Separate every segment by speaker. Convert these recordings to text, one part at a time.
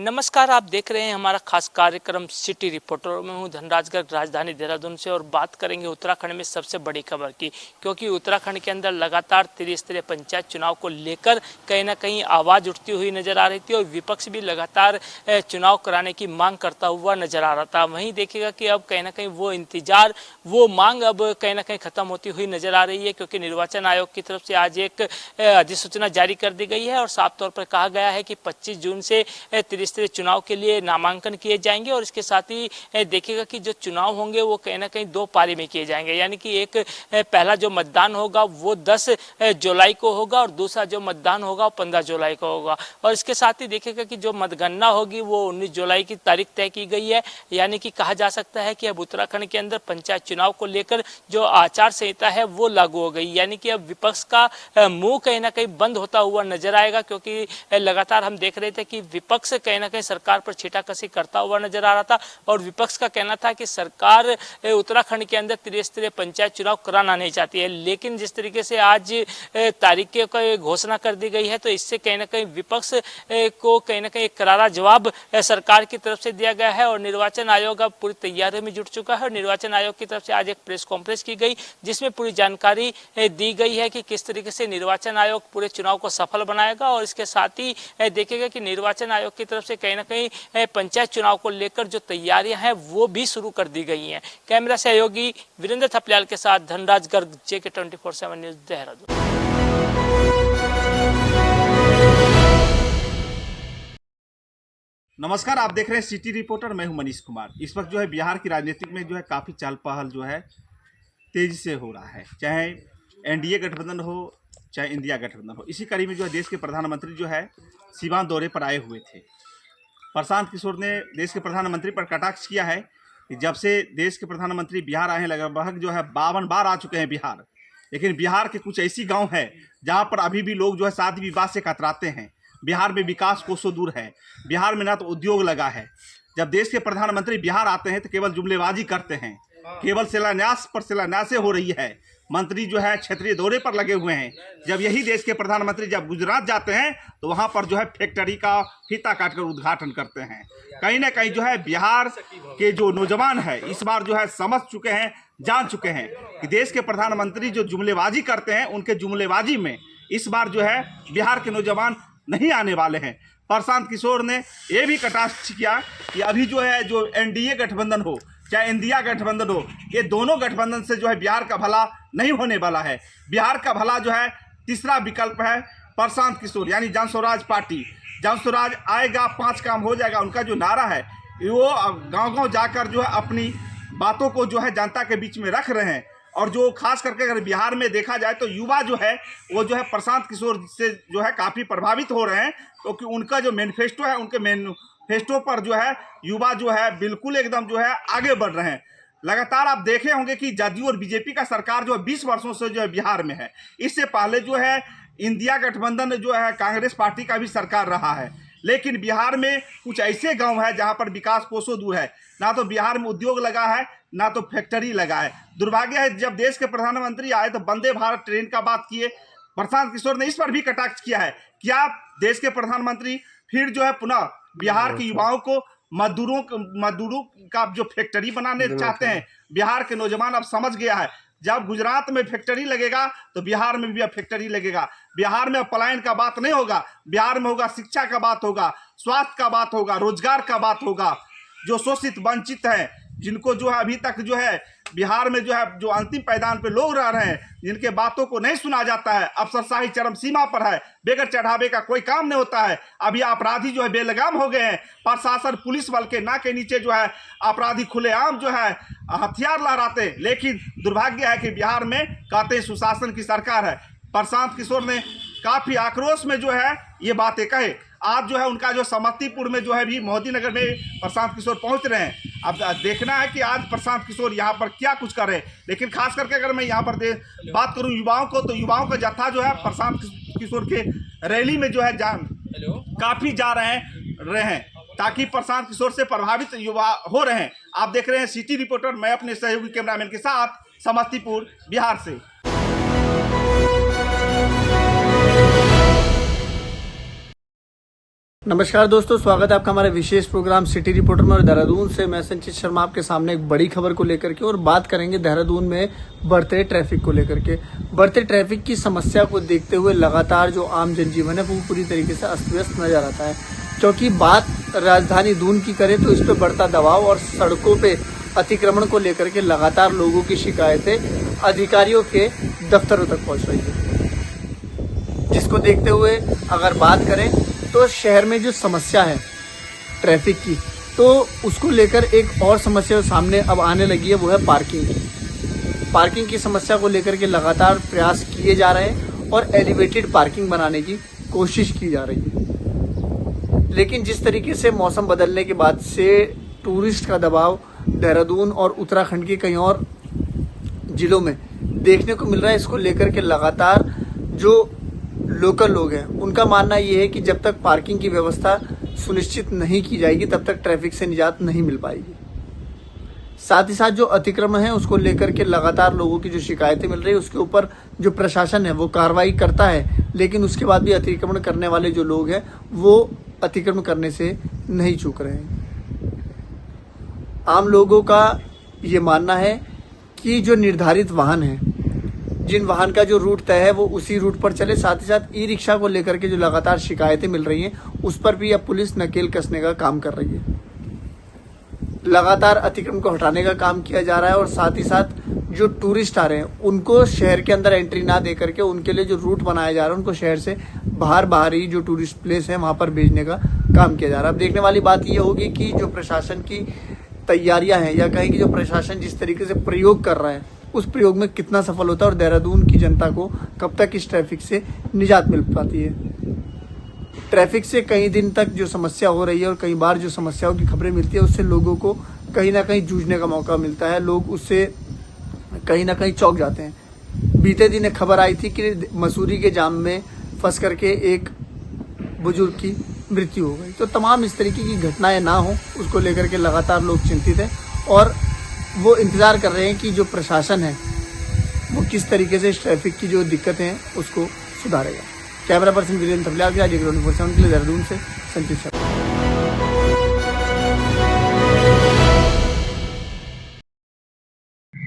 Speaker 1: नमस्कार, आप देख रहे हैं हमारा खास कार्यक्रम सिटी रिपोर्टर। मैं हूं धनराज गर्ग, राजधानी देहरादून से, और बात करेंगे उत्तराखंड में सबसे बड़ी खबर की, क्योंकि उत्तराखंड के अंदर लगातार त्रिस्तरीय पंचायत चुनाव को लेकर कहीं ना कहीं आवाज़ उठती हुई नजर आ रही थी और विपक्ष भी लगातार चुनाव कराने की मांग करता हुआ नजर आ रहा था। वहीं देखिएगा कि अब कहीं ना कहीं वो इंतजार, वो मांग अब कहीं ना कहीं ख़त्म होती हुई नजर आ रही है, क्योंकि निर्वाचन आयोग की तरफ से आज एक अधिसूचना जारी कर दी गई है और साफ तौर पर कहा गया है कि 25 जून से त्रिस्तरीय चुनाव के लिए नामांकन किए जाएंगे। और इसके साथ ही देखिएगा कि जो चुनाव होंगे वो कहीं ना कहीं दो पारी में किए जाएंगे, यानी कि एक पहला जो मतदान होगा वो 10 जुलाई को होगा और दूसरा जो मतदान होगा वो 15 जुलाई को होगा। और इसके साथ ही देखिएगा कि जो मतगणना होगी वो 19 जुलाई की तारीख तय की गई है। यानी कि कहा जा सकता है कि अब उत्तराखंड के अंदर पंचायत चुनाव को लेकर जो आचार संहिता है वो लागू हो गई, यानी कि अब विपक्ष का मुंह कहीं ना कहीं बंद होता हुआ नजर आएगा, क्योंकि लगातार हम देख रहे थे कि विपक्ष कहीं ना कहीं सरकार पर छीटाकशी करता हुआ नजर आ रहा था और विपक्ष का कहना था कि सरकार उत्तराखंड के अंदर त्रिस्तरीय पंचायत चुनाव कराना नहीं चाहती है। लेकिन जिस तरीके से आज तारीख की घोषणा कर दी गई है तो इससे कहीं ना कहीं विपक्ष को कहीं ना कहीं एक करारा जवाब सरकार की तरफ से दिया गया है और निर्वाचन आयोग अब पूरी तैयारी में जुट चुका है। और निर्वाचन आयोग की तरफ से आज एक प्रेस कॉन्फ्रेंस की गई जिसमें पूरी जानकारी दी गई है कि किस तरीके से निर्वाचन आयोग पूरे चुनाव को सफल बनाएगा। और इसके साथ ही देखिएगा कि निर्वाचन आयोग की तरफ से कहीं ना कहीं पंचायत चुनाव को लेकर जो तैयारियां हैं वो भी शुरू कर दी गई हैं। कैमरा सहयोगी वीरेंद्र थपलियाल के साथ धनराज गर्ग, JK 24/7 न्यूज़, देहरादून।
Speaker 2: नमस्कार, आप देख रहे हैं सिटी रिपोर्टर। मैं हूं मनीष कुमार। इस वक्त जो है बिहार की राजनीतिक में जो है काफ़ी चहल पहल जो है तेजी से हो रहा है, चाहे एनडीए गठबंधन हो चाहे इंडिया गठबंधन हो। इसी कड़ी में जो है देश के प्रधानमंत्री जो है सीवान दौरे पर आए हुए थे। प्रशांत किशोर ने देश के प्रधानमंत्री पर कटाक्ष किया है कि जब से देश के प्रधानमंत्री बिहार आए हैं, लगभग जो है 52 बार आ चुके हैं बिहार, लेकिन बिहार के कुछ ऐसी गांव है जहां पर अभी भी लोग जो है शादी विवाह से कतराते हैं। बिहार में विकास कोसों दूर है। बिहार में ना तो उद्योग लगा है। जब देश के प्रधानमंत्री बिहार आते हैं तो केवल जुमलेबाजी करते हैं, केवल शिलान्यास पर शिलान्यासें हो रही है। मंत्री जो है क्षेत्रीय दौरे पर लगे हुए हैं। जब यही देश के प्रधानमंत्री जब गुजरात जाते हैं तो वहां पर जो है फैक्ट्री का फीता काटकर उद्घाटन करते हैं। कहीं ना कहीं जो है बिहार के जो नौजवान है इस बार जो है समझ चुके हैं, जान चुके हैं कि देश के प्रधानमंत्री जो जुमलेबाजी करते हैं उनके जुमलेबाजी में इस बार जो है बिहार के नौजवान नहीं आने वाले हैं। प्रशांत किशोर ने यह भी कटाक्ष किया कि अभी जो है जो एनडीए गठबंधन हो चाहे इंडिया गठबंधन हो, ये दोनों गठबंधन से जो है बिहार का भला नहीं होने वाला है। बिहार का भला जो है तीसरा विकल्प है प्रशांत किशोर, यानी जन स्वराज पार्टी। जन स्वराज आएगा 5 काम हो जाएगा, उनका जो नारा है वो गांव-गांव जाकर जो है अपनी बातों को जो है जनता के बीच में रख रहे हैं। और जो खास करके अगर बिहार में देखा जाए तो युवा जो है वो जो है प्रशांत किशोर से जो है काफ़ी प्रभावित हो रहे हैं, क्योंकि उनका जो मैनिफेस्टो है, उनके मैनिफेस्टो पर जो है युवा जो है बिल्कुल एकदम जो है आगे बढ़ रहे हैं। लगातार आप देखे होंगे कि जदयू और बीजेपी का सरकार जो है 20 वर्षों से जो है बिहार में है। इससे पहले जो है इंडिया गठबंधन जो है कांग्रेस पार्टी का भी सरकार रहा है, लेकिन बिहार में कुछ ऐसे गांव है जहां पर विकास कोसों दूर है। ना तो बिहार में उद्योग लगा है, ना तो फैक्ट्री लगा है। दुर्भाग्य है जब देश के प्रधानमंत्री आए तो वंदे भारत ट्रेन का बात किए। प्रशांत किशोर ने इस पर भी कटाक्ष किया है। क्या देश के प्रधानमंत्री फिर जो है पुनः बिहार के युवाओं को मजदूरों का जो फैक्ट्री बनाने चाहते हैं? बिहार के नौजवान अब समझ गया है, जब गुजरात में फैक्ट्री लगेगा तो बिहार में भी अब फैक्ट्री लगेगा। बिहार में पलायन का बात नहीं होगा, बिहार में होगा शिक्षा का बात होगा, स्वास्थ्य का बात होगा, रोजगार का बात होगा। जो शोषित वंचित हैं, जिनको जो है अभी तक जो है बिहार में जो है जो अंतिम पायदान पे लोग रह रहे हैं, जिनके बातों को नहीं सुना जाता है, अफसरशाही चरम सीमा पर है, बेगर चढ़ावे का कोई काम नहीं होता है। अभी अपराधी जो है बेलगाम हो गए हैं। प्रशासन पुलिस बल के नाक के नीचे जो है अपराधी खुलेआम जो है हथियार लहराते। लेकिन दुर्भाग्य है कि बिहार में कहते सुशासन की सरकार है। प्रशांत किशोर ने काफ़ी आक्रोश में जो है ये बातें कहे। आज जो है उनका जो समस्तीपुर में जो है भी मोदी नगर में प्रशांत किशोर पहुंच रहे हैं। अब देखना है कि आज प्रशांत किशोर यहाँ पर क्या कुछ कर रहे हैं। लेकिन खास करके अगर मैं यहाँ पर बात करूँ युवाओं को, तो युवाओं का जत्था जो है प्रशांत किशोर के रैली में जो है काफ़ी जा रहे हैं ताकि प्रशांत किशोर से प्रभावित युवा हो रहे हैं। आप देख रहे हैं सिटी रिपोर्टर, मैं अपने सहयोगी कैमरामैन के साथ समस्तीपुर बिहार से।
Speaker 3: नमस्कार दोस्तों, स्वागत है आपका हमारे विशेष प्रोग्राम सिटी रिपोर्टर में। और देहरादून से मैं संचित शर्मा आपके सामने एक बड़ी खबर को लेकर के और बात करेंगे देहरादून में बढ़ते ट्रैफिक को लेकर के। बढ़ते ट्रैफिक की समस्या को देखते हुए लगातार जो आम जनजीवन है वो पूरी तरीके से अस्त व्यस्त नजर आता है। क्योंकि बात राजधानी दून की करें तो इस पर बढ़ता दबाव और सड़कों पे अतिक्रमण को लेकर के लगातार लोगों की शिकायतें अधिकारियों के दफ्तरों तक पहुँच रही है। जिसको देखते हुए अगर बात करें तो शहर में जो समस्या है ट्रैफिक की, तो उसको लेकर एक और समस्या सामने अब आने लगी है, वो है पार्किंग की। पार्किंग की समस्या को लेकर के लगातार प्रयास किए जा रहे हैं और एलिवेटेड पार्किंग बनाने की कोशिश की जा रही है। लेकिन जिस तरीके से मौसम बदलने के बाद से टूरिस्ट का दबाव देहरादून और उत्तराखंड के कई और जिलों में देखने को मिल रहा है, इसको लेकर के लगातार जो लोकल लोग हैं उनका मानना ये है कि जब तक पार्किंग की व्यवस्था सुनिश्चित नहीं की जाएगी तब तक ट्रैफिक से निजात नहीं मिल पाएगी। साथ ही साथ जो अतिक्रमण है उसको लेकर के लगातार लोगों की जो शिकायतें मिल रही है उसके ऊपर जो प्रशासन है वो कार्रवाई करता है, लेकिन उसके बाद भी अतिक्रमण करने वाले जो लोग हैं वो अतिक्रमण करने से नहीं चूक रहे हैं। आम लोगों का ये मानना है कि जो निर्धारित वाहन है, जिन वाहन का जो रूट तय है वो उसी रूट पर चले। साथ ही साथ ई रिक्शा को लेकर के जो लगातार शिकायतें मिल रही हैं उस पर भी अब पुलिस नकेल कसने का काम कर रही है। लगातार अतिक्रमण को हटाने का काम किया जा रहा है और साथ ही साथ जो टूरिस्ट आ रहे हैं उनको शहर के अंदर एंट्री ना दे करके उनके लिए जो रूट बनाया जा रहा है उनको शहर से बाहर ही जो टूरिस्ट प्लेस है वहां पर भेजने का काम किया जा रहा है। अब देखने वाली बात यह होगी कि जो प्रशासन की तैयारियां हैं या कहें कि जो प्रशासन जिस तरीके से प्रयोग कर रहा है उस प्रयोग में कितना सफल होता है और देहरादून की जनता को कब तक इस ट्रैफिक से निजात मिल पाती है। ट्रैफिक से कई दिन तक जो समस्या हो रही है और कई बार जो समस्याओं की खबरें मिलती है उससे लोगों को कहीं ना कहीं जूझने का मौका मिलता है, लोग उससे कहीं ना कहीं चौंक जाते हैं। बीते दिन एक खबर आई थी कि मसूरी के जाम में फंस करके एक बुजुर्ग की मृत्यु हो गई। तो तमाम इस तरीके की घटनाएं ना हो उसको लेकर के लगातार लोग चिंतित हैं और वो इंतज़ार कर रहे हैं कि जो प्रशासन है वो किस तरीके से इस ट्रैफिक की जो दिक्कतें हैं उसको सुधारेगा। कैमरा पर्सन वीरेंद्र थपलियाल के साथ के लिए देहरादून से संचित शर्मा।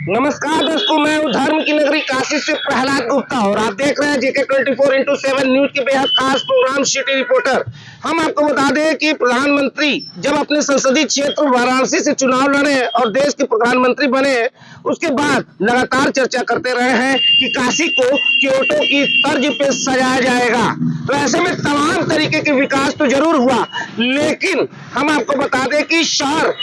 Speaker 4: नमस्कार दोस्तों, मैं हूँ धर्म की नगरी काशी से प्रहलाद गुप्ता और आप देख रहे हैं JK 24x7 न्यूज के बेहद खास प्रोग्राम सिटी रिपोर्टर। हम आपको बता दें कि प्रधानमंत्री जब अपने संसदीय क्षेत्र वाराणसी से चुनाव लड़े और देश के प्रधानमंत्री बने, उसके बाद लगातार चर्चा करते रहे हैं कि काशी को क्योटो की तर्ज पे सजाया जाएगा। तो ऐसे में तमाम तरीके के विकास तो जरूर हुआ, लेकिन हम आपको बता दें कि शहर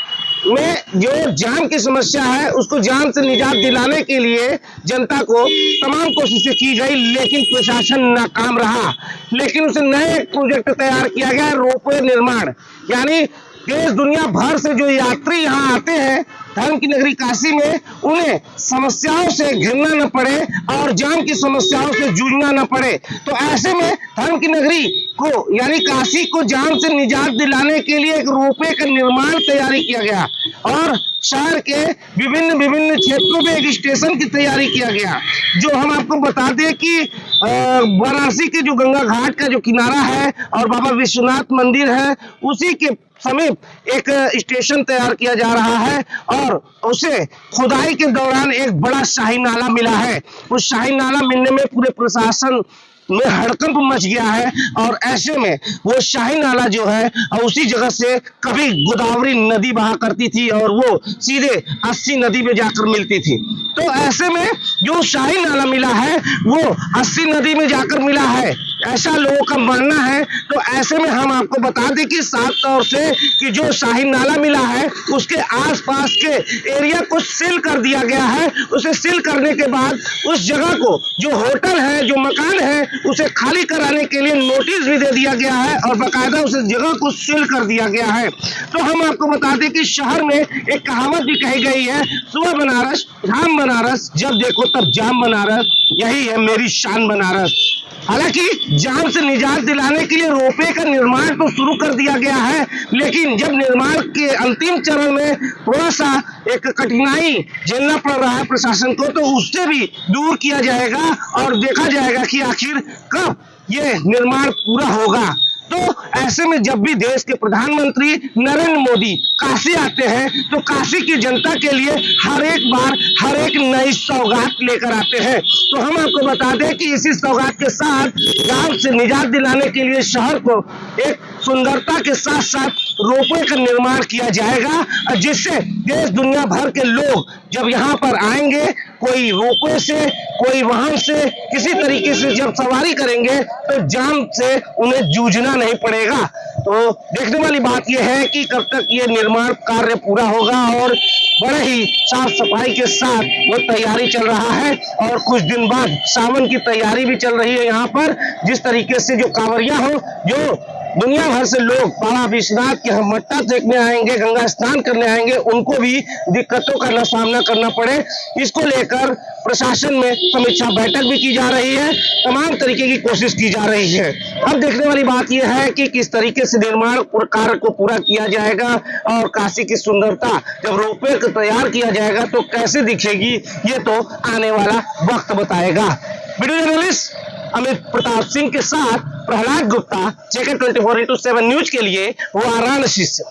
Speaker 4: में जो जाम की समस्या है उसको जाम से निजात दिलाने के लिए जनता को तमाम कोशिशें की गई, लेकिन प्रशासन नाकाम रहा। लेकिन उसे नए प्रोजेक्ट तैयार किया गया, रोपवे निर्माण, यानी देश दुनिया भर से जो यात्री यहाँ आते हैं धर्म की नगरी काशी में, उन्हें समस्याओं से घिरना न पड़े और जाम की समस्याओं से जूझना न पड़े। तो ऐसे में धर्म की नगरी को यानी काशी को जाम से निजात दिलाने के लिए एक रोपवे का निर्माण तैयारी किया गया और शहर के विभिन्न क्षेत्रों में एक स्टेशन की तैयारी किया गया। जो हम आपको बता दें कि वाराणसी के जो गंगा घाट का जो किनारा है और बाबा विश्वनाथ मंदिर है उसी के समीप एक स्टेशन तैयार किया जा रहा है और उसे खुदाई के दौरान एक बड़ा शाही नाला मिला है। उस शाही नाला मिलने में पूरे प्रशासन में हड़कंप मच गया है और ऐसे में वो शाही नाला जो है उसी जगह से कभी गोदावरी नदी बहा करती थी और वो सीधे 80 नदी में जाकर मिलती थी। तो ऐसे में जो शाही नाला मिला है वो 80 नदी में जाकर मिला है, ऐसा लोगों का मानना है। तो ऐसे में हम आपको बता दें कि साफ तौर से कि जो शाही नाला मिला है उसके आसपास के एरिया को सील कर दिया गया है। उसे सील करने के बाद उस जगह को जो होटल है, जो मकान है, उसे खाली कराने के लिए नोटिस भी दे दिया गया है और बाकायदा उस जगह को सील कर दिया गया है। तो हम आपको बता दें कि शहर में एक कहावत भी कही गई है, सुबह बनारस शाम बनारस, जब देखो तब जाम बनारस, यही है मेरी शान बनारस। हालांकि जाम से निजात दिलाने के लिए रोपवे का निर्माण तो शुरू कर दिया गया है, लेकिन जब निर्माण के अंतिम चरण में थोड़ा सा एक कठिनाई झेलना पड़ रहा है प्रशासन को, तो उससे भी दूर किया जाएगा और देखा जाएगा कि आखिर कब ये निर्माण पूरा होगा। तो ऐसे में जब भी देश के प्रधानमंत्री नरेंद्र मोदी काशी आते हैं तो काशी की जनता के लिए हर एक बार हर एक नई सौगात लेकर आते हैं। तो हम आपको बता दें कि इसी सौगात के साथ गांव से निजात दिलाने के लिए शहर को एक सुंदरता के साथ साथ रोपवे का निर्माण किया जाएगा, जिससे देश दुनिया भर के लोग जब यहाँ पर आएंगे, कोई रोपवे से कोई वाहन से किसी तरीके से जब सवारी करेंगे तो जाम से उन्हें जूझना नहीं पड़ेगा। तो देखने वाली बात यह है कि कब तक ये निर्माण कार्य पूरा होगा और बड़े ही साफ सफाई के साथ वो तैयारी चल रहा है। और कुछ दिन बाद सावन की तैयारी भी चल रही है यहाँ पर। जिस तरीके से जो कांवरिया हो, जो दुनिया भर से लोग बाबा विश्वनाथ के हम मत्था टेकने आएंगे, गंगा स्नान करने आएंगे, उनको भी दिक्कतों का न सामना करना पड़े, इसको लेकर प्रशासन में समीक्षा बैठक भी की जा रही है। तमाम तरीके की कोशिश की जा रही है। अब देखने वाली बात यह है कि किस तरीके से निर्माण कार्य को पूरा किया जाएगा और काशी की सुंदरता जब रोपवे को तैयार किया जाएगा तो कैसे दिखेगी, ये तो आने वाला वक्त बताएगा। वीडियो जर्नलिस्ट अमित प्रताप सिंह के साथ प्रहलाद गुप्ता, जेके 24x7 न्यूज के लिए वाराणसी से।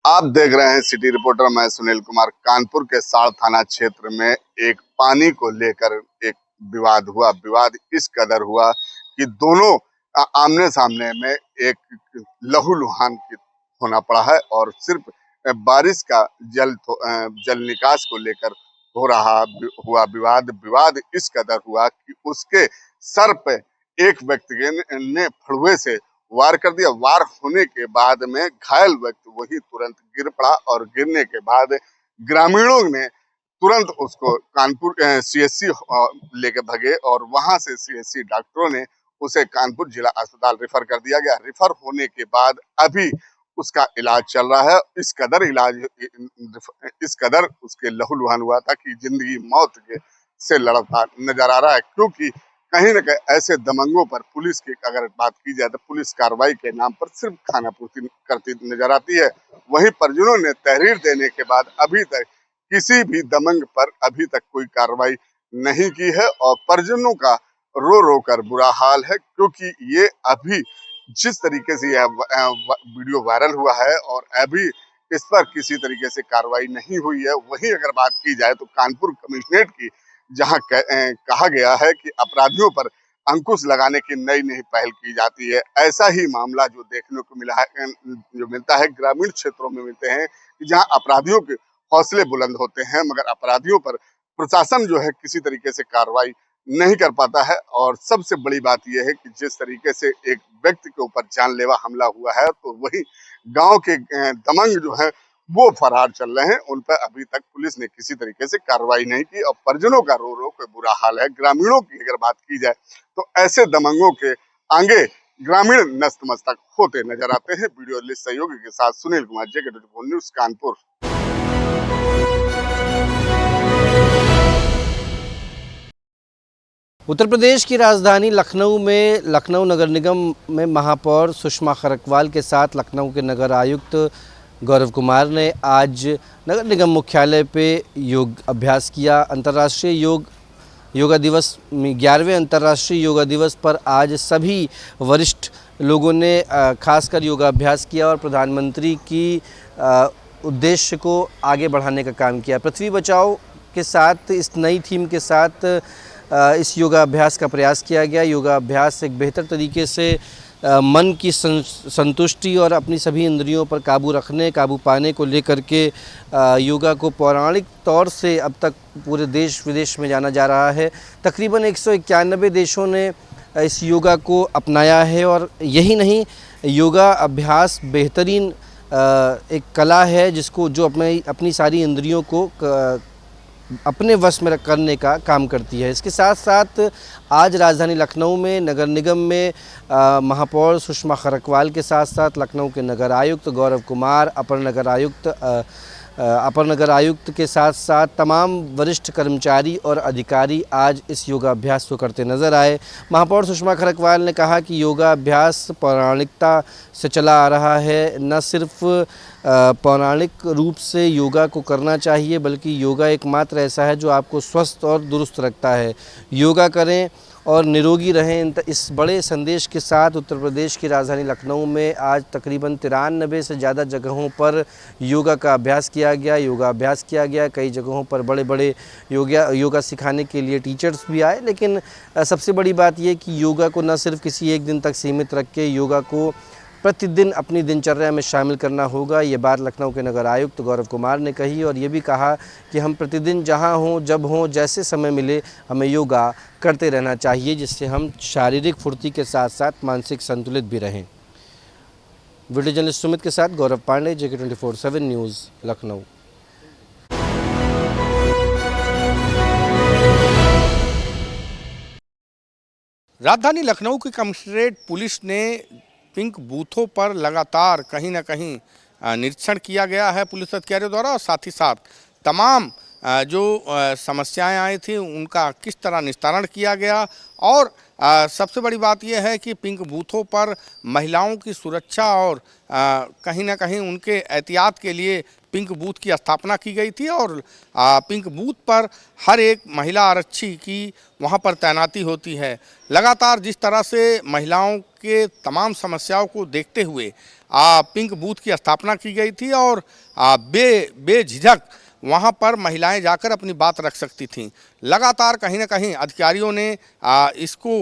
Speaker 5: आप देख रहे हैं सिटी रिपोर्टर, मैं सुनील कुमार। कानपुर के साड़ थाना क्षेत्र में एक पानी को लेकर एक विवाद हुआ। विवाद इस कदर हुआ कि दोनों आमने सामने में एक लहूलुहान होना पड़ा है और सिर्फ बारिश का जल निकास को लेकर हुआ विवाद इस कदर हुआ कि उसके सर पे एक व्यक्ति ने फड़ुए से वार कर दिया। वार होने के बाद में घायल व्यक्ति वही तुरंत गिर पड़ा और गिरने के बाद ग्रामीणों ने तुरंत उसको कानपुर सीएससी लेके भगे और वहां से सीएससी डॉक्टरों ने उसे कानपुर जिला अस्पताल रेफर कर दिया गया। रेफर होने के बाद अभी उसका इलाज चल रहा है। इस कदर उसके लहूलुहान हुआ था कि जिंदगी मौत से लड़ता नजर आ रहा है, क्योंकि कहीं न कहीं ऐसे दबंगों पर पुलिस की अगर बात की जाए तो पुलिस कार्रवाई के नाम पर सिर्फ खानापूर्ति करती नजर आती है। वहीं परिजनों ने तहरीर देने के बाद अभी तक किसी भी दबंग पर अभी तक कोई कार्रवाई नहीं की है और परिजनों का रो रो कर बुरा हाल है, क्योंकि ये अभी जिस तरीके से यह वीडियो वायरल हुआ है और अभी इस पर किसी तरीके से कार्रवाई नहीं हुई है। वहीं अगर बात की जाए तो कानपुर कमिश्नरेट की जहां कहा गया है कि अपराधियों पर अंकुश लगाने की नई नई पहल की जाती है। ऐसा ही मामला जो देखने को मिलता है ग्रामीण क्षेत्रों में मिलते हैं कि जहां अपराधियों के हौसले बुलंद होते हैं, मगर अपराधियों पर प्रशासन जो है किसी तरीके से कार्रवाई नहीं कर पाता है। और सबसे बड़ी बात यह है कि जिस तरीके से एक व्यक्ति के ऊपर जानलेवा हमला हुआ है तो वही गांव के दबंग जो है वो फरार चल रहे हैं। उन पर अभी तक पुलिस ने किसी तरीके से कार्रवाई नहीं की और परिजनों का रो रो के बुरा हाल है। ग्रामीणों की अगर बात की जाए तो ऐसे दबंगों के आगे ग्रामीण नतमस्तक होते नजर आते हैं। वीडियो लिस्ट सहयोगी के साथ सुनील कुमार, जेके 24 न्यूज, कानपुर।
Speaker 6: उत्तर प्रदेश की राजधानी लखनऊ में लखनऊ नगर निगम में महापौर सुषमा खरकवाल के साथ लखनऊ के नगर आयुक्त गौरव कुमार ने आज नगर निगम मुख्यालय पे योग अभ्यास किया। अंतर्राष्ट्रीय योगा दिवस 11वें अंतर्राष्ट्रीय योगा दिवस पर आज सभी वरिष्ठ लोगों ने खासकर योगाभ्यास किया और प्रधानमंत्री की उद्देश्य को आगे बढ़ाने का काम किया। पृथ्वी बचाओ के साथ इस नई थीम के साथ इस योगाभ्यास का प्रयास किया गया। योगाभ्यास एक बेहतर तरीके से मन की संतुष्टि और अपनी सभी इंद्रियों पर काबू पाने को लेकर के योगा को पौराणिक तौर से अब तक पूरे देश विदेश में जाना जा रहा है। तकरीबन 191 देशों ने इस योगा को अपनाया है और यही नहीं, योगा अभ्यास बेहतरीन एक कला है जो अपनी सारी इंद्रियों को अपने वश में करने का काम करती है। इसके साथ साथ आज राजधानी लखनऊ में नगर निगम में महापौर सुषमा खरकवाल के साथ साथ लखनऊ के नगर आयुक्त गौरव कुमार, अपर नगर आयुक्त अपर नगर आयुक्त के साथ साथ तमाम वरिष्ठ कर्मचारी और अधिकारी आज इस योगाभ्यास को करते नजर आए। महापौर सुषमा खरकवाल ने कहा कि योगाभ्यास पौराणिकता से चला आ रहा है। न सिर्फ पौराणिक रूप से योगा को करना चाहिए बल्कि योगा एकमात्र ऐसा है जो आपको स्वस्थ और दुरुस्त रखता है। योगा करें और निरोगी रहें। इस बड़े संदेश के साथ उत्तर प्रदेश की राजधानी लखनऊ में आज तकरीबन 93 से ज़्यादा जगहों पर योगा का अभ्यास किया गया, योगाभ्यास किया गया। कई जगहों पर बड़े बड़े योगा सिखाने के लिए टीचर्स भी आए। लेकिन सबसे बड़ी बात यह कि योगा को न सिर्फ किसी एक दिन तक सीमित रख के योगा को प्रतिदिन अपनी दिनचर्या में शामिल करना होगा। ये बात लखनऊ के नगर आयुक्त गौरव कुमार ने कही और ये भी कहा कि हम प्रतिदिन जहां हों, जब हों, जैसे समय मिले हमें योगा करते रहना चाहिए, जिससे हम शारीरिक फुर्ती के साथ साथ मानसिक संतुलित भी रहें। वीडियो जर्नलिस्ट सुमित के साथ गौरव पांडे, JK 24/7 न्यूज़, लखनऊ।
Speaker 7: राजधानी लखनऊ की कमिश्नरेट पुलिस ने पिंक बूथों पर लगातार कहीं ना कहीं निरीक्षण किया गया है पुलिस अधिकारियों द्वारा, और साथ ही साथ तमाम जो समस्याएं आई थी उनका किस तरह निस्तारण किया गया। और सबसे बड़ी बात यह है कि पिंक बूथों पर महिलाओं की सुरक्षा और कहीं ना कहीं उनके एहतियात के लिए पिंक बूथ की स्थापना की गई थी और पिंक बूथ पर हर एक महिला आरक्षी की वहां पर तैनाती होती है। लगातार जिस तरह से महिलाओं के तमाम समस्याओं को देखते हुए पिंक बूथ की स्थापना की गई थी और बेझिझक वहां पर महिलाएं जाकर अपनी बात रख सकती थीं। लगातार कहीं ना कहीं अधिकारियों ने इसको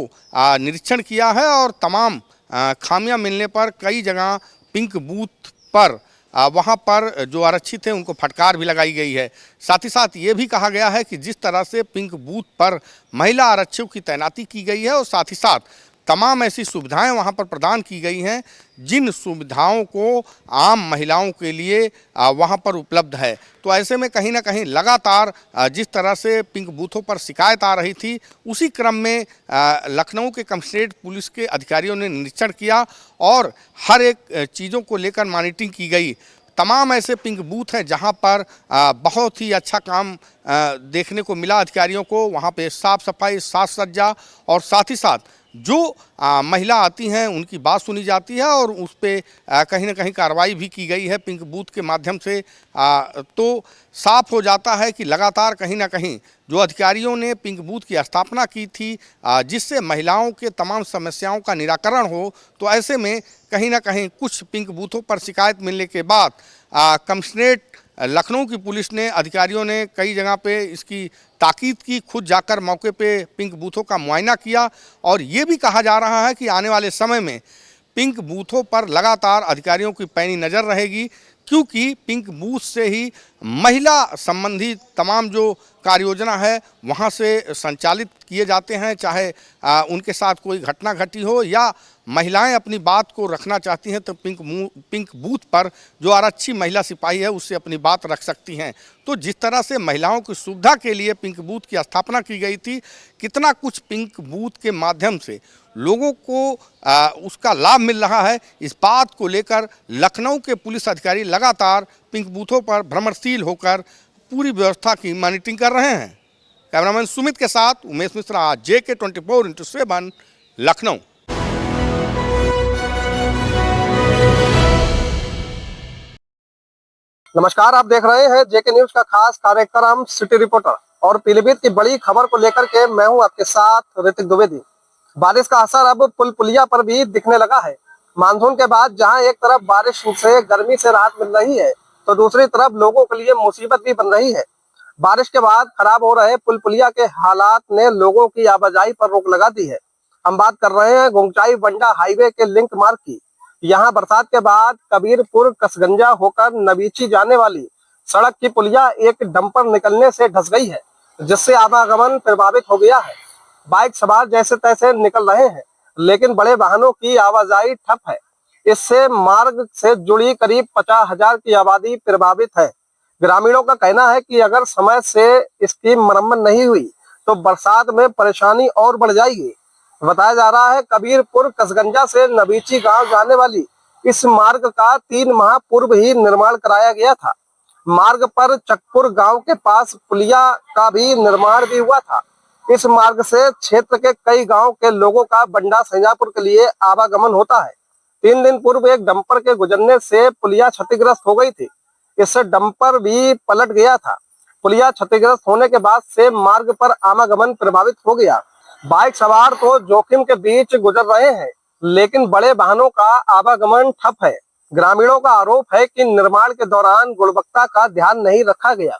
Speaker 7: निरीक्षण किया है और तमाम खामियां मिलने पर कई जगह पिंक बूथ पर वहाँ पर जो आरक्षी थे उनको फटकार भी लगाई गई है। साथ ही साथ ये भी कहा गया है कि जिस तरह से पिंक बूथ पर महिला आरक्षियों की तैनाती की गई है और साथ ही साथ तमाम ऐसी सुविधाएं वहाँ पर प्रदान की गई हैं जिन सुविधाओं को आम महिलाओं के लिए वहाँ पर उपलब्ध है। तो ऐसे में कहीं ना कहीं लगातार जिस तरह से पिंक बूथों पर शिकायत आ रही थी उसी क्रम में लखनऊ के कमिश्नरेट पुलिस के अधिकारियों ने निरीक्षण किया और हर एक चीज़ों को लेकर मॉनिटरिंग की गई। तमाम ऐसे पिंक बूथ हैं जहां पर बहुत ही अच्छा काम देखने को मिला अधिकारियों को। वहां पे साफ सफाई, साज सज्जा और साथ ही साथ जो महिला आती हैं उनकी बात सुनी जाती है और उस पर कहीं ना कहीं कार्रवाई भी की गई है पिंक बूथ के माध्यम से। तो साफ हो जाता है कि लगातार कहीं ना कहीं जो अधिकारियों ने पिंक बूथ की स्थापना की थी जिससे महिलाओं के तमाम समस्याओं का निराकरण हो, तो ऐसे में कहीं ना कहीं कुछ पिंक बूथों पर शिकायत मिलने के बाद कमिश्नरेट लखनऊ की पुलिस ने अधिकारियों ने कई जगह पे इसकी ताकीद की, खुद जाकर मौके पे पिंक बूथों का मुआयना किया और ये भी कहा जा रहा है कि आने वाले समय में पिंक बूथों पर लगातार अधिकारियों की पैनी नज़र रहेगी, क्योंकि पिंक बूथ से ही महिला संबंधी तमाम जो कार्य योजना है वहाँ से संचालित किए जाते हैं। चाहे उनके साथ कोई घटना घटी हो या महिलाएं अपनी बात को रखना चाहती हैं तो पिंक बूथ पर जो आरक्षी महिला सिपाही है उससे अपनी बात रख सकती हैं। तो जिस तरह से महिलाओं की सुविधा के लिए पिंक बूथ की स्थापना की गई थी, कितना कुछ पिंक बूथ के माध्यम से लोगों को उसका लाभ मिल रहा है, इस बात को लेकर लखनऊ के पुलिस अधिकारी लगातार पिंक बूथों पर भ्रमणशील होकर पूरी व्यवस्था की मॉनिटरिंग कर रहे हैं। कैमरामैन सुमित के साथ उमेश मिश्रा, JK 24/7 लखनऊ।
Speaker 8: नमस्कार, आप देख रहे हैं JK न्यूज का खास कार्यक्रम सिटी रिपोर्टर और पीलीभीत की बड़ी खबर को लेकर के मैं हूं आपके साथ ऋतिक द्विवेदी। बारिश का असर अब पुल पुलिया पर भी दिखने लगा है। मानसून के बाद जहां एक तरफ बारिश से गर्मी से राहत मिल रही है तो दूसरी तरफ लोगों के लिए मुसीबत भी बन रही है। बारिश के बाद खराब हो रहे पुल पुलिया के हालात ने लोगों की आवाजाही पर रोक लगा दी है। हम बात कर रहे हैं गुंगचाई बंडा हाईवे के लिंक मार्ग की। यहाँ बरसात के बाद कबीरपुर कसगंजा होकर नबीची जाने वाली सड़क की पुलिया एक डंपर निकलने से धंस गई है, जिससे आवागमन प्रभावित हो गया है। बाइक सवार जैसे तैसे निकल रहे हैं, लेकिन बड़े वाहनों की आवाजाही ठप है। इससे मार्ग से जुड़ी करीब 50,000 की आबादी प्रभावित है। ग्रामीणों का कहना है कि अगर समय से इसकी मरम्मत नहीं हुई तो बरसात में परेशानी और बढ़ जाएगी। बताया जा रहा है कबीरपुर कसगंजा से नबीची गांव जाने वाली इस मार्ग का 3 माह पूर्व ही निर्माण कराया गया था। मार्ग पर चकपुर गांव के पास पुलिया का भी निर्माण भी हुआ था। इस मार्ग से क्षेत्र के कई गांव के लोगों का बंडा सैजापुर के लिए आवागमन होता है। 3 दिन पूर्व एक डंपर के गुजरने से पुलिया क्षतिग्रस्त हो गई थी। इससे डंपर भी पलट गया था। पुलिया क्षतिग्रस्त होने के बाद से मार्ग पर आवागमन प्रभावित हो गया। बाइक सवार तो जोखिम के बीच गुजर रहे हैं, लेकिन बड़े वाहनों का आवागमन ठप है। ग्रामीणों का आरोप है कि निर्माण के दौरान गुणवत्ता का ध्यान नहीं रखा गया।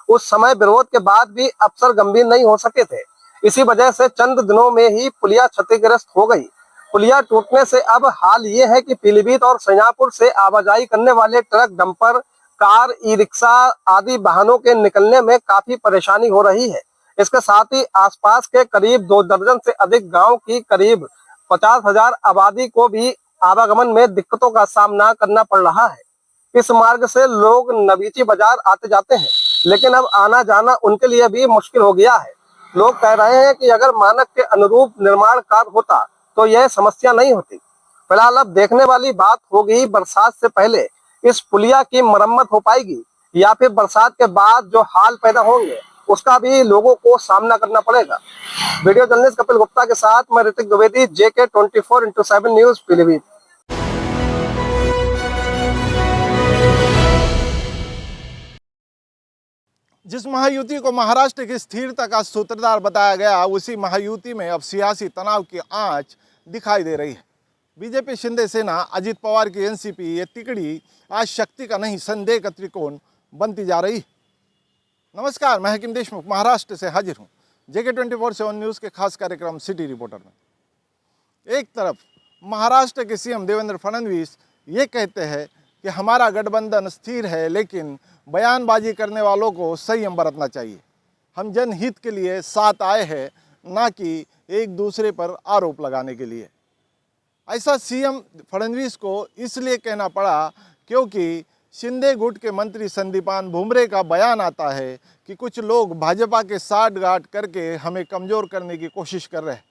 Speaker 8: उस समय विरोध के बाद भी अफसर गंभीर नहीं हो सके थे। इसी वजह से चंद दिनों में ही पुलिया क्षतिग्रस्त हो गई। पुलिया टूटने से अब हाल ये है कि पीलीभीत और सैजापुर से आवाजाही करने वाले truck, dumper, car, e rickshaw आदि वाहनों के निकलने में काफी परेशानी हो रही है। इसके साथ ही आसपास के करीब 2 दर्जन से अधिक गांव की करीब 50,000 आबादी को भी आवागमन में दिक्कतों का सामना करना पड़ रहा है। इस मार्ग से लोग नबीची बाजार आते जाते हैं, लेकिन अब आना जाना उनके लिए भी मुश्किल हो गया है। लोग कह रहे हैं कि अगर मानक के अनुरूप निर्माण कार्य होता तो यह समस्या नहीं होती। फिलहाल अब देखने वाली बात होगी, बरसात से पहले इस पुलिया की मरम्मत हो पाएगी या फिर बरसात के बाद जो हाल पैदा होंगे उसका भी लोगों को सामना करना पड़ेगा। वीडियो जर्नलिस्ट कपिल गुप्ता के साथ मैं Hrithik Dwivedi, JK 24x7 news, Pilibhit.
Speaker 9: जिस महायुति को महाराष्ट्र की स्थिरता का सूत्रधार बताया गया, उसी महायुति में अब सियासी तनाव की आंच दिखाई दे रही है। बीजेपी शिंदे सेना, अजित पवार की NCP, ये तिकड़ी आज शक्ति का नहीं संदेह का त्रिकोण बनती जा रही है। नमस्कार, मैं हकीम देशमुख महाराष्ट्र से हाजिर हूँ JK 24/7 न्यूज़ के खास कार्यक्रम सिटी रिपोर्टर में। एक तरफ महाराष्ट्र के CM देवेंद्र फडणवीस ये कहते हैं कि हमारा गठबंधन स्थिर है, लेकिन बयानबाजी करने वालों को संयम बरतना चाहिए। हम जनहित के लिए साथ आए हैं, ना कि एक दूसरे पर आरोप लगाने के लिए। ऐसा CM फडणवीस को इसलिए कहना पड़ा क्योंकि शिंदे गुट के मंत्री संदीपान भुमरे का बयान आता है कि कुछ लोग भाजपा के साठगांठ करके हमें कमज़ोर करने की कोशिश कर रहे हैं,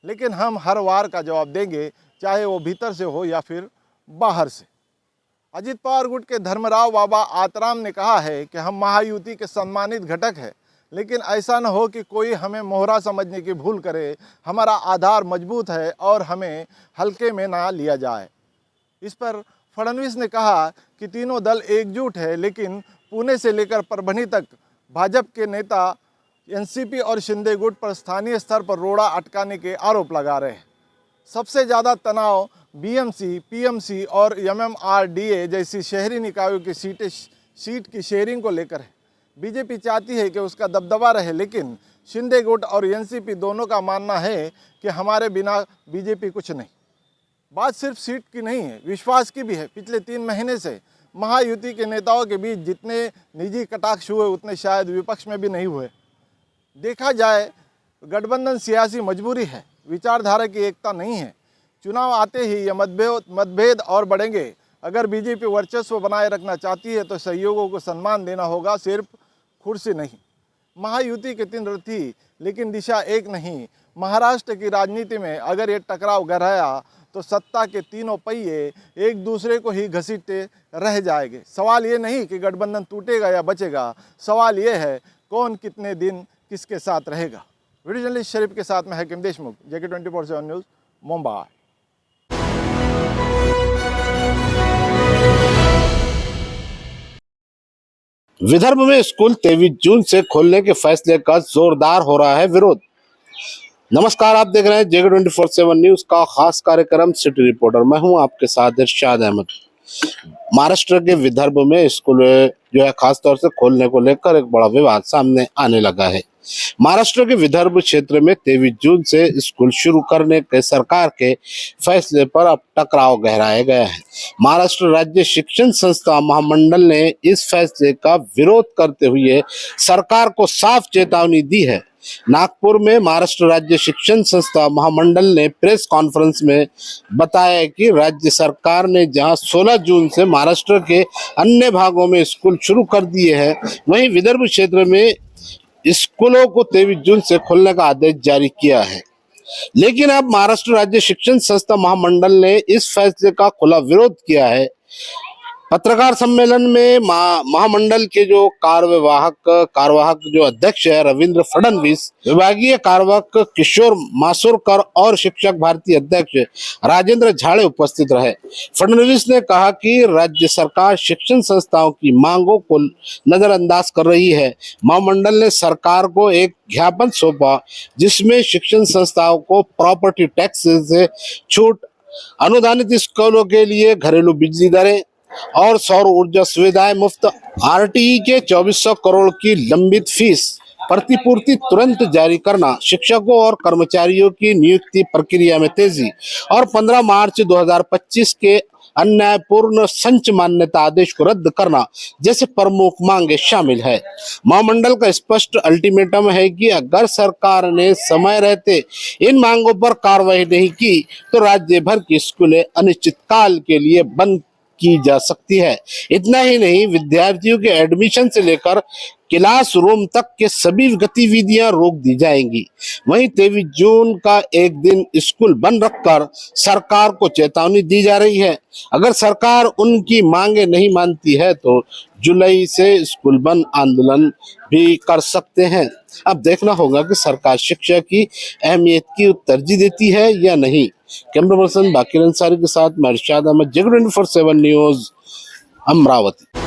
Speaker 9: लेकिन हम हर वार का जवाब देंगे, चाहे वो भीतर से हो या फिर बाहर से। अजित पवार गुट के धर्मराव बाबा आतराम ने कहा है कि हम महायुति के सम्मानित घटक हैं, लेकिन ऐसा न हो कि कोई हमें मोहरा समझने की भूल करे। हमारा आधार मजबूत है और हमें हल्के में ना लिया जाए। इस पर फडणवीस ने कहा कि तीनों दल एकजुट है, लेकिन पुणे से लेकर परभणी तक भाजपा के नेता NCP और शिंदे गुट पर स्थानीय स्तर पर रोड़ा अटकाने के आरोप लगा रहे हैं। सबसे ज़्यादा तनाव BMC, PMC और MMRDA जैसी शहरी निकायों की सीट की शेयरिंग को लेकर है। बीजेपी चाहती है कि उसका दबदबा रहे, लेकिन शिंदे गुट और NCP दोनों का मानना है कि हमारे बिना बीजेपी कुछ नहीं। बात सिर्फ सीट की नहीं है, विश्वास की भी है। पिछले 3 महीने से महायुति के नेताओं के बीच जितने निजी कटाक्ष हुए उतने शायद विपक्ष में भी नहीं हुए। देखा जाए, गठबंधन सियासी मजबूरी है, विचारधारा की एकता नहीं है। चुनाव आते ही ये मतभेद और बढ़ेंगे। अगर बीजेपी वर्चस्व बनाए रखना चाहती है तो सहयोगों को सम्मान देना होगा, सिर्फ कुर्सी नहीं। महायुति के 3 रथ थी, लेकिन दिशा एक नहीं। महाराष्ट्र की राजनीति में अगर ये टकराव गहराया तो सत्ता के तीनों पहिए एक दूसरे को ही घसीटते रह जाएंगे। सवाल ये नहीं कि गठबंधन टूटेगा या बचेगा, सवाल ये है कौन कितने दिन किसके साथ रहेगा। वीडियो जर्नलिस्ट शरीफ के साथ में हकीम देशमुख, JK 24/7 न्यूज़, मुंबई।
Speaker 5: विदर्भ में स्कूल 23 जून से खोलने के फैसले का जोरदार हो रहा है विरोध। नमस्कार, आप देख रहे हैं JK 24/7 न्यूज का खास कार्यक्रम सिटी रिपोर्टर। मैं हूं आपके साथ इरशाद अहमद। महाराष्ट्र के विदर्भ में स्कूल जो है खास तौर से खोलने को लेकर एक बड़ा विवाद सामने आने लगा है। महाराष्ट्र के विदर्भ क्षेत्र में 23 जून से स्कूल शुरू करने के सरकार के फैसले पर अब टकराव गहराया गया है। महाराष्ट्र राज्य शिक्षण संस्था महामंडल ने इस फैसले का विरोध करते हुए सरकार को साफ चेतावनी दी है। नागपुर में महाराष्ट्र राज्य शिक्षण संस्था महामंडल ने प्रेस कॉन्फ्रेंस में बताया कि राज्य सरकार ने जहां 16 जून से महाराष्ट्र के अन्य भागों में स्कूल शुरू कर दिए हैं, वहीं विदर्भ क्षेत्र में स्कूलों को 23 जून से खोलने का आदेश जारी किया है। लेकिन अब महाराष्ट्र राज्य शिक्षण संस्था महामंडल ने इस फैसले का खुला विरोध किया है।
Speaker 10: पत्रकार सम्मेलन में महामंडल के जो कार्यवाहक जो अध्यक्ष है रविंद्र फडणवीस, विभागीय कार्यवाहक किशोर मासुरकर और शिक्षक भारती अध्यक्ष राजेंद्र झाड़े उपस्थित रहे। फडणवीस ने कहा कि राज्य सरकार शिक्षण संस्थाओं की मांगों को नजरअंदाज कर रही है। महामंडल ने सरकार को एक ज्ञापन सौंपा जिसमें शिक्षण संस्थाओं को प्रॉपर्टी टैक्स से छूट, अनुदानित स्कूलों के लिए घरेलू बिजली दरें और सौर ऊर्जा सुविधाएं मुफ्त, आरटीई के 2400 करोड़ की लंबित फीस प्रतिपूर्ति तुरंत जारी करना, शिक्षकों और कर्मचारियों की नियुक्ति प्रक्रिया में तेजी और 15 मार्च 2025 के अन्यायपूर्ण संच मान्यता आदेश को रद्द करना जैसे प्रमुख मांगे शामिल है। महामंडल का स्पष्ट अल्टीमेटम है कि अगर सरकार ने समय रहते इन मांगों पर कार्रवाई नहीं की तो राज्य भर की स्कूलें अनिश्चित काल के लिए बंद की जा सकती है। इतना ही नहीं, विद्यार्थियों के एडमिशन से लेकर क्लासरूम तक के सभी गतिविधियां रोक दी जाएंगी। वहीं 23 जून का एक दिन स्कूल बंद रखकर सरकार को चेतावनी दी जा रही है। अगर सरकार उनकी मांगे नहीं मानती है तो जुलाई से स्कूल बंद आंदोलन भी कर सकते हैं। अब देखना होगा कि सरकार शिक्षा की अहमियत की तरजीह देती है या नहीं। कैमरा पर्सन बाकिर अंसारी के साथ मैं इरशाद अहमद, जगत 24/7 न्यूज, अमरावती।